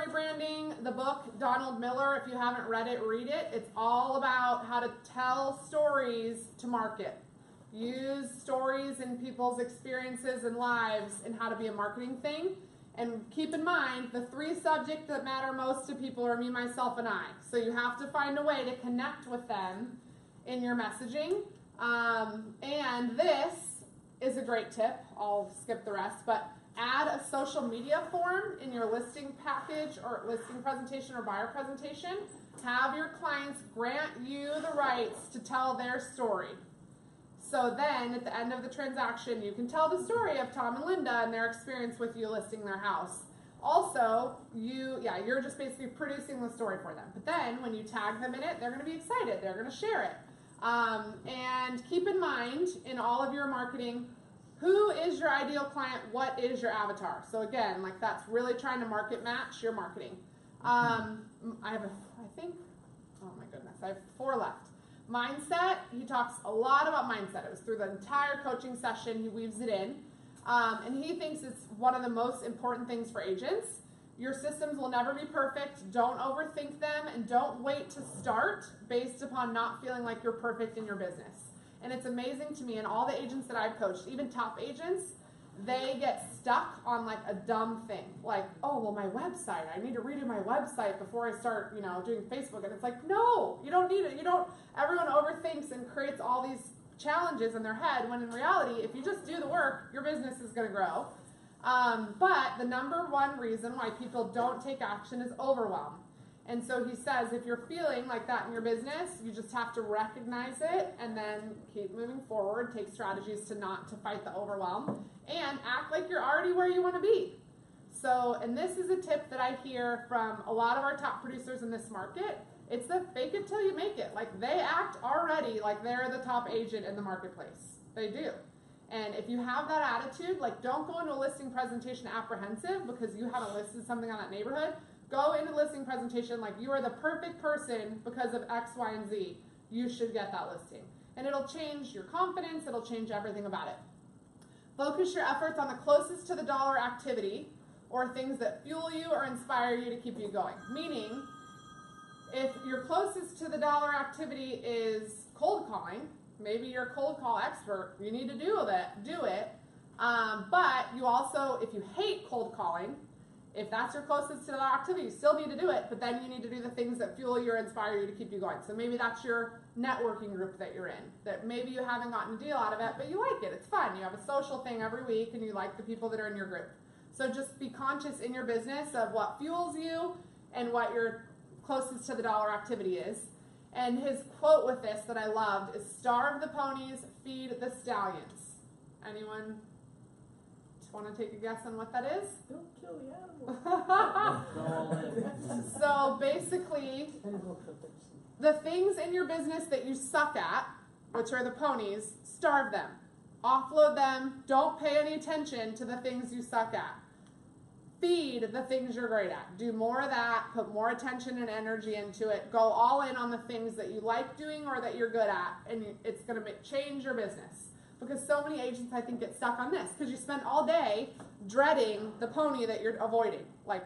story branding, the book, Donald Miller, if you haven't read it, read it. It's all about how to tell stories to market. Use stories in people's experiences and lives and how to be a marketing thing. And keep in mind, the 3 subjects that matter most to people are me, myself, and I. So you have to find a way to connect with them in your messaging. And this is a great tip. I'll skip the rest, but add a social media form in your listing package or listing presentation or buyer presentation. Have your clients grant you the rights to tell their story. So then at the end of the transaction, you can tell the story of Tom and Linda and their experience with you listing their house. Also, you're just basically producing the story for them. But then when you tag them in it, they're going to be excited. They're going to share it. And keep in mind in all of your marketing, who is your ideal client? What is your avatar? So again, like that's really trying to market match your marketing. I have 4 left. Mindset, he talks a lot about mindset. It was through the entire coaching session, he weaves it in. And he thinks it's one of the most important things for agents. Your systems will never be perfect. Don't overthink them and don't wait to start based upon not feeling like you're perfect in your business. And it's amazing to me, and all the agents that I've coached, even top agents, they get stuck on like a dumb thing. Like, oh, well, my website, I need to redo my website before I start, doing Facebook. And it's like, no, you don't need it. Everyone overthinks and creates all these challenges in their head when in reality, if you just do the work, your business is going to grow. But the number one reason why people don't take action is overwhelm. And so he says, if you're feeling like that in your business, you just have to recognize it and then keep moving forward, take strategies to fight the overwhelm, and act like you're already where you want to be. So, and this is a tip that I hear from a lot of our top producers in this market. It's the fake it till you make it. Like they act already like they're the top agent in the marketplace. They do. And if you have that attitude, like don't go into a listing presentation apprehensive because you haven't listed something on that neighborhood. Go into listing presentation like you are the perfect person because of X, Y, and Z. You should get that listing. And it'll change your confidence. It'll change everything about it. Focus your efforts on the closest to the dollar activity or things that fuel you or inspire you to keep you going. Meaning, if your closest to the dollar activity is cold calling, maybe you're a cold call expert, you need to do it. But you also, if you hate cold calling, if that's your closest to the activity, you still need to do it, but then you need to do the things that fuel you or inspire you to keep you going. So maybe that's your networking group that you're in, that maybe you haven't gotten a deal out of it, but you like it, it's fun. You have a social thing every week and you like the people that are in your group. So just be conscious in your business of what fuels you and what your closest to the dollar activity is. And his quote with this that I loved is, starve the ponies, feed the stallions. Anyone want to take a guess on what that is? Don't kill the animal. So basically, the things in your business that you suck at, which are the ponies, starve them. Offload them. Don't pay any attention to the things you suck at. Feed the things you're great at. Do more of that. Put more attention and energy into it. Go all in on the things that you like doing or that you're good at, and it's going to change your business. Because so many agents, I think, get stuck on this. Because you spend all day dreading the pony that you're avoiding. Like,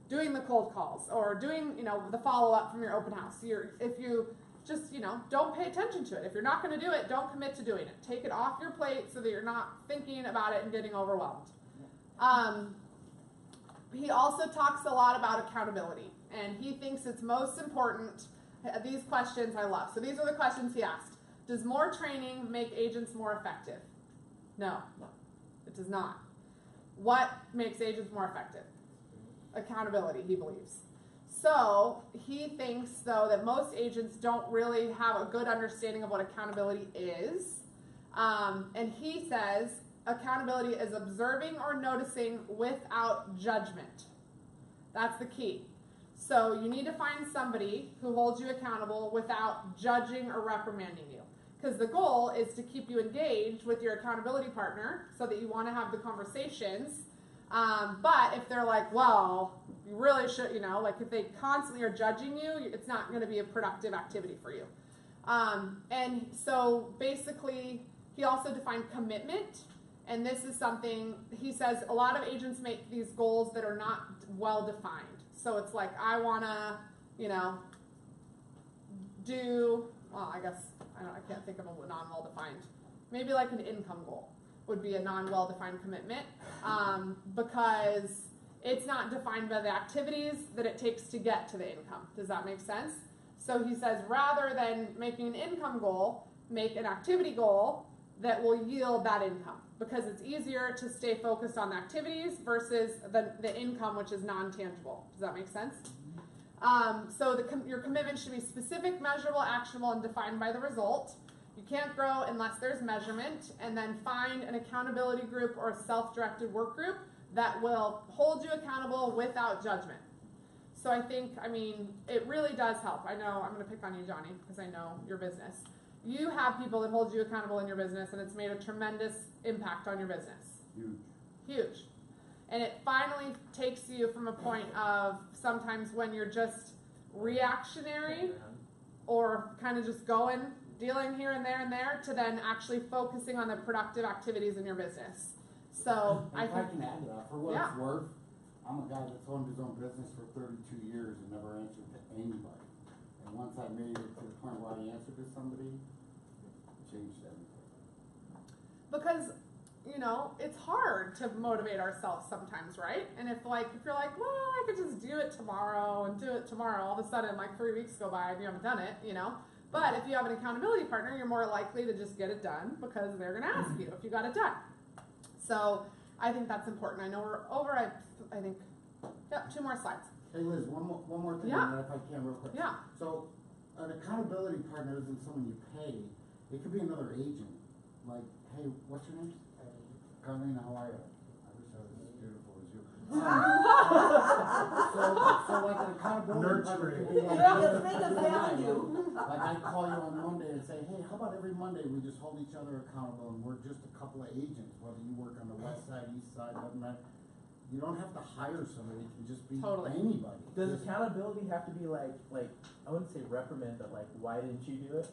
doing the cold calls or doing, the follow-up from your open house. If you just, don't pay attention to it. If you're not going to do it, don't commit to doing it. Take it off your plate so that you're not thinking about it and getting overwhelmed. He also talks a lot about accountability. And he thinks it's most important. These questions I love. So these are the questions he asked. Does more training make agents more effective? No, it does not. What makes agents more effective? Accountability, he believes. So he thinks, though, that most agents don't really have a good understanding of what accountability is. And he says accountability is observing or noticing without judgment. That's the key. So you need to find somebody who holds you accountable without judging or reprimanding you. Because the goal is to keep you engaged with your accountability partner so that you want to have the conversations. But if they're like, well, you really should, like if they constantly are judging you, it's not going to be a productive activity for you. And so basically, he also defined commitment. And this is something, he says, a lot of agents make these goals that are not well defined. So it's like, I want to, do, well, I guess, I can't think of a non-well-defined. Maybe like an income goal would be a non-well-defined commitment, because it's not defined by the activities that it takes to get to the income. Does that make sense? So he says, rather than making an income goal, make an activity goal that will yield that income, because it's easier to stay focused on the activities versus the income, which is non-tangible. Does that make sense? So your commitment should be specific, measurable, actionable, and defined by the result. You can't grow unless there's measurement. And then find an accountability group or a self-directed work group that will hold you accountable without judgment. So I think, it really does help. I know I'm going to pick on you, Johnny, because I know your business. You have people that hold you accountable in your business, and it's made a tremendous impact on your business. Huge. And it finally takes you from a point of sometimes when you're just reactionary or kind of just dealing here and there, to then actually focusing on the productive activities in your business. So if I can add to that, for what it's worth, I'm a guy that's owned his own business for 32 years and never answered to anybody. And once I made it to the point where I answered to somebody, it changed everything. Because, it's hard to motivate ourselves sometimes, right? And if you're like, well, I could just do it tomorrow, all of a sudden, 3 weeks go by and you haven't done it, But if you have an accountability partner, you're more likely to just get it done because they're going to ask you if you got it done. So I think that's important. I know we're over, I think, 2 more slides. Hey Liz, one more thing, Yeah. if I can real quick. Yeah. So an accountability partner isn't someone you pay. It could be another agent. Like, hey, what's your name? Colleen, how are you? I wish I was as beautiful as you. So like an accountability partner could be like, like I call you on Monday and say, hey, how about every Monday we just hold each other accountable and we're just a couple of agents, whether you work on the west side, east side, doesn't matter. You don't have to hire somebody, it can just be anybody. Does accountability have to be like, I wouldn't say reprimand, but why didn't you do it?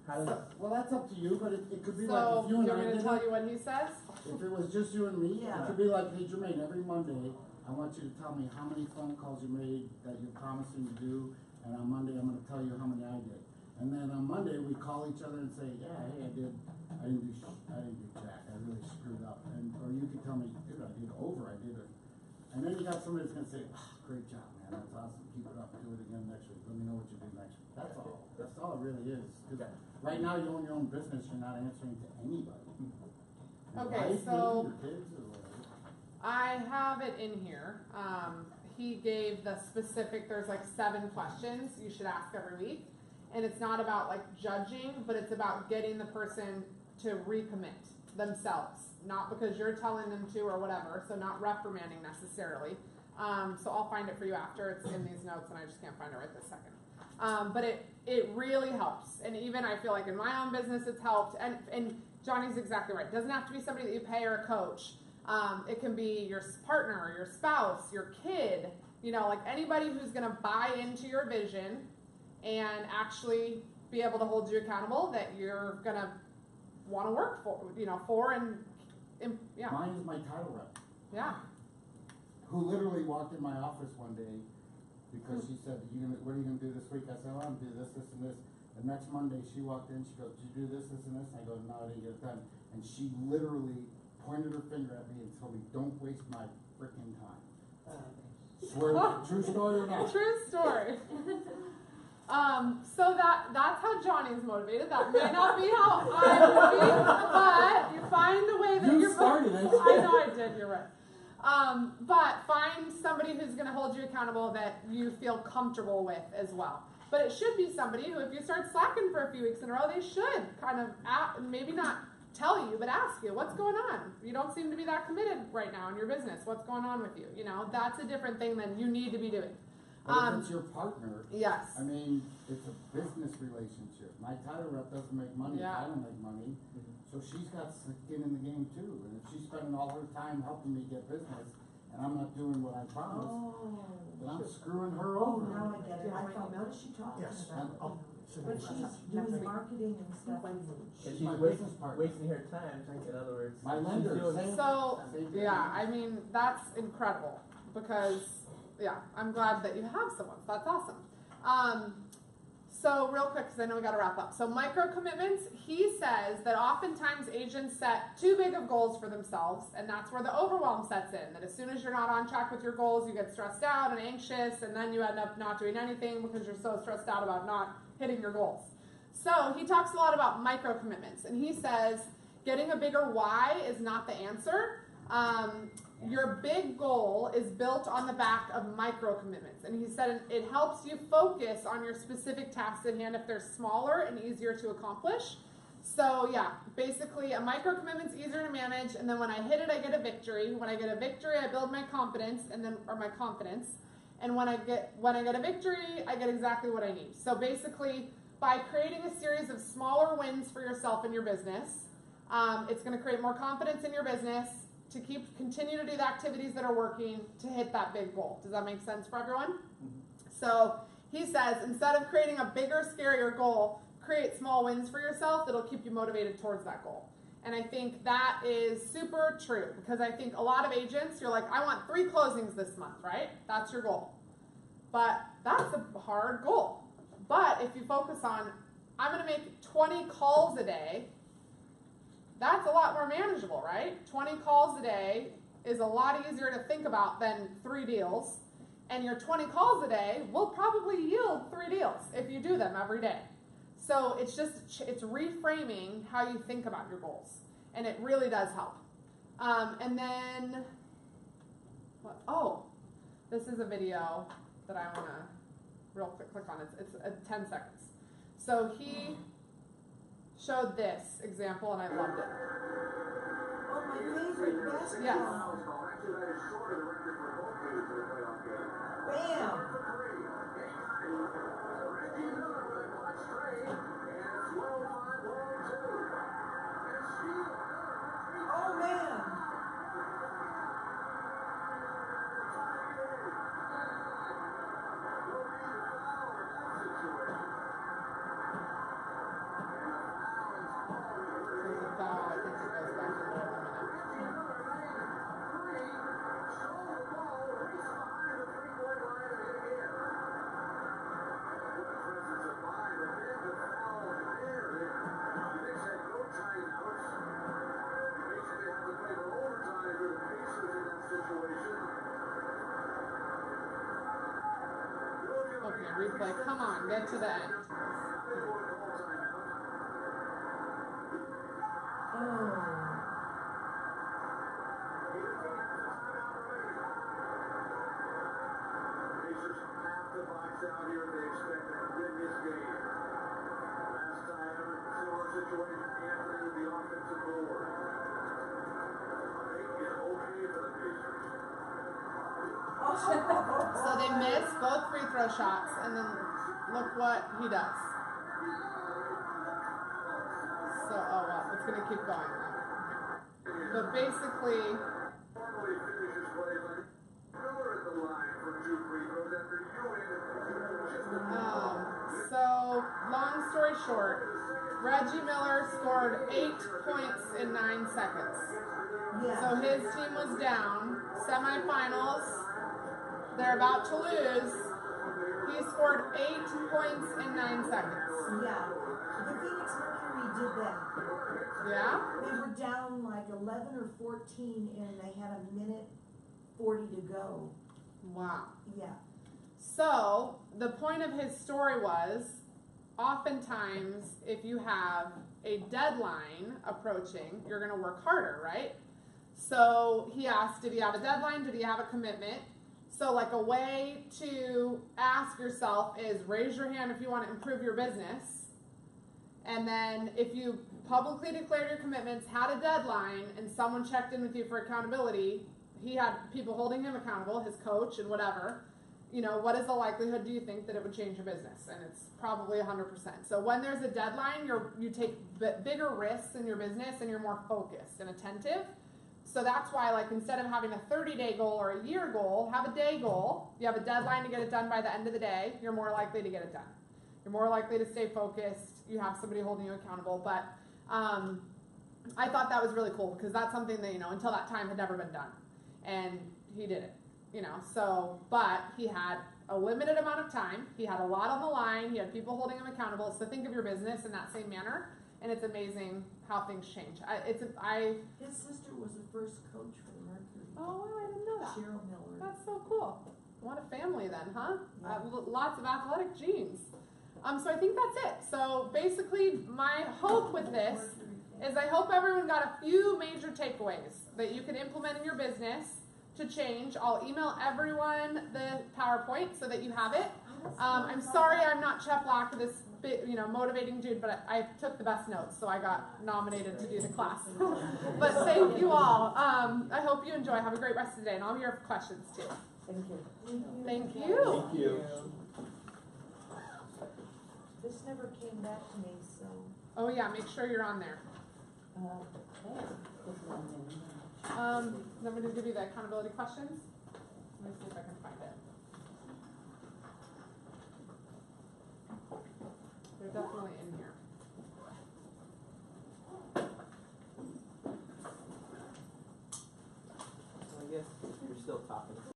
How does... Well, that's up to you, but it could be so like if you and I going to tell you what he says? If it was just you and me, it could be like, hey Jermaine, every Monday, I want you to tell me how many phone calls you made that you're promising to do, and on Monday I'm going to tell you how many I did. And then on Monday we call each other and say, yeah, hey, I didn't do jack, I really screwed up. Or you could tell me, dude, I did it. And then you got somebody that's going to say, great job, man, that's awesome, keep it up, do it again next week, let me know what you do next week. That's all it really is. Right now you own your own business, you're not answering to anybody. Okay, so I have it in here. He gave the specific, there's 7 questions you should ask every week. And it's not about judging, but it's about getting the person to recommit themselves. Not because you're telling them to or whatever, so not reprimanding necessarily. So I'll find it for you after. It's in these notes and I just can't find it right this second. But it really helps. And even I feel like in my own business it's helped. And Johnny's exactly right. It doesn't have to be somebody that you pay or a coach. It can be your partner, your spouse, your kid, anybody who's going to buy into your vision and actually be able to hold you accountable that you're going to want to work for, and yeah. Mine is my title rep. Yeah. Who literally walked in my office one day because she said, what are you going to do this week? I said, I'm going to do this, this, and this. The next Monday she walked in, she goes, did you do this, this, and this? I go, no, I didn't get it done. And she literally pointed her finger at me and told me, don't waste my freaking time. Swear, true story or not? True story. So that's how Johnny's motivated. That may not be how I would be, but you find a way that you started it. I know I did, you're right. But find somebody who's going to hold you accountable that you feel comfortable with as well. But it should be somebody who, if you start slacking for a few weeks in a row, they should kind of maybe not tell you, but ask you, what's going on? You don't seem to be that committed right now in your business. What's going on with you? That's a different thing than you need to be doing. But if it's your partner, yes. I mean, it's a business relationship. My title rep doesn't make money if I don't make money. So she's got skin in the game too. And if she's spending all her time helping me get business, and I'm not doing what I promised, then I'm screwing her over. Now I get it. I thought, what is she talking about? But she's doing marketing and stuff. She's my business partner. wasting her time, in other words. My lender. So, yeah, I mean, that's incredible because yeah, I'm glad that you have someone. So that's awesome. So real quick, because I know we got to wrap up. So micro commitments, he says that oftentimes agents set too big of goals for themselves, and that's where the overwhelm sets in. That as soon as you're not on track with your goals, you get stressed out and anxious, and then you end up not doing anything because you're so stressed out about not hitting your goals. So he talks a lot about micro commitments, and he says getting a bigger why is not the answer. Your big goal is built on the back of micro commitments. And he said it helps you focus on your specific tasks at hand if they're smaller and easier to accomplish. So yeah, basically a micro commitment's easier to manage, and then when I hit it, I get a victory. When I get a victory, I build my confidence, and then my confidence. And when I get a victory, I get exactly what I need. So basically, by creating a series of smaller wins for yourself and your business, it's going to create more confidence in your business to continue to do the activities that are working to hit that big goal. Does that make sense for everyone? Mm-hmm. So he says, instead of creating a bigger, scarier goal, create small wins for yourself that'll keep you motivated towards that goal. And I think that is super true, because I think a lot of agents, you're like, I want 3 closings this month, right? That's your goal. But that's a hard goal. But if you focus on, I'm going to make 20 calls a day, that's a lot more manageable, right? 20 calls a day is a lot easier to think about than 3 deals. And your 20 calls a day will probably yield 3 deals if you do them every day. So it's reframing how you think about your goals. And it really does help. And then, this is a video that I want to real quick click on. It's 10 seconds. So he showed this example, and I loved it. Oh, my favorite basketball. Yes. Bam! Oh, man! Okay, replay. Come on, get to the end. Out here, they expect to win this game. Last time, similar situation, Anthony with the offensive board. They get okay for the Pacers. So they miss both free throw shots, and then look what he does. So, it's going to keep going. But basically, Normally finishes plays like Miller at the line for 2 free throws after so long story short, Reggie Miller scored 8 points in 9 seconds. Yeah. So his team was down, semifinals, they're about to lose. He scored 8 points in 9 seconds. Yeah. The Phoenix Mercury did that. Yeah? They were down like 11 or 14, and they had a minute 40 to go. Wow. Yeah. So the point of his story was, oftentimes if you have a deadline approaching, you're going to work harder, right? So he asked, did he have a deadline? Did he have a commitment? So like a way to ask yourself is raise your hand if you want to improve your business. And then if you publicly declared your commitments, had a deadline, and someone checked in with you for accountability, he had people holding him accountable, his coach and whatever, you know, what is the likelihood, do you think, that it would change your business? And it's probably 100%. So when there's a deadline, you take bigger risks in your business, and you're more focused and attentive. So that's why, like, instead of having a 30-day goal or a year goal, have a day goal. You have a deadline to get it done by the end of the day. You're more likely to get it done. You're more likely to stay focused. You have somebody holding you accountable. But I thought that was really cool, because that's something that, you know, until that time had never been done. And he did it. you know, so, but he had a limited amount of time. He had a lot on the line. He had people holding him accountable. So think of your business in that same manner. And it's amazing how things change. His sister was the first coach for the Mercury. Oh, wow, I didn't know that. Cheryl Miller. That's so cool. What a family then, huh? Yeah. Lots of athletic genes. So I think that's it. So basically, my hope with this is I hope everyone got a few major takeaways that you can implement in your business to change. I'll email everyone the PowerPoint so that you have it. I'm sorry I'm not Cheplak, this motivating dude, but I took the best notes, so I got nominated to do the class. But thank you all. I hope you enjoy. Have a great rest of the day, and I'll be here for questions too. Thank you. Thank you. Thank you. This never came back to me, so. Oh yeah, make sure you're on there. I'm going to give you the accountability questions. Let me see if I can find it. They're definitely in here. I guess you're still talking.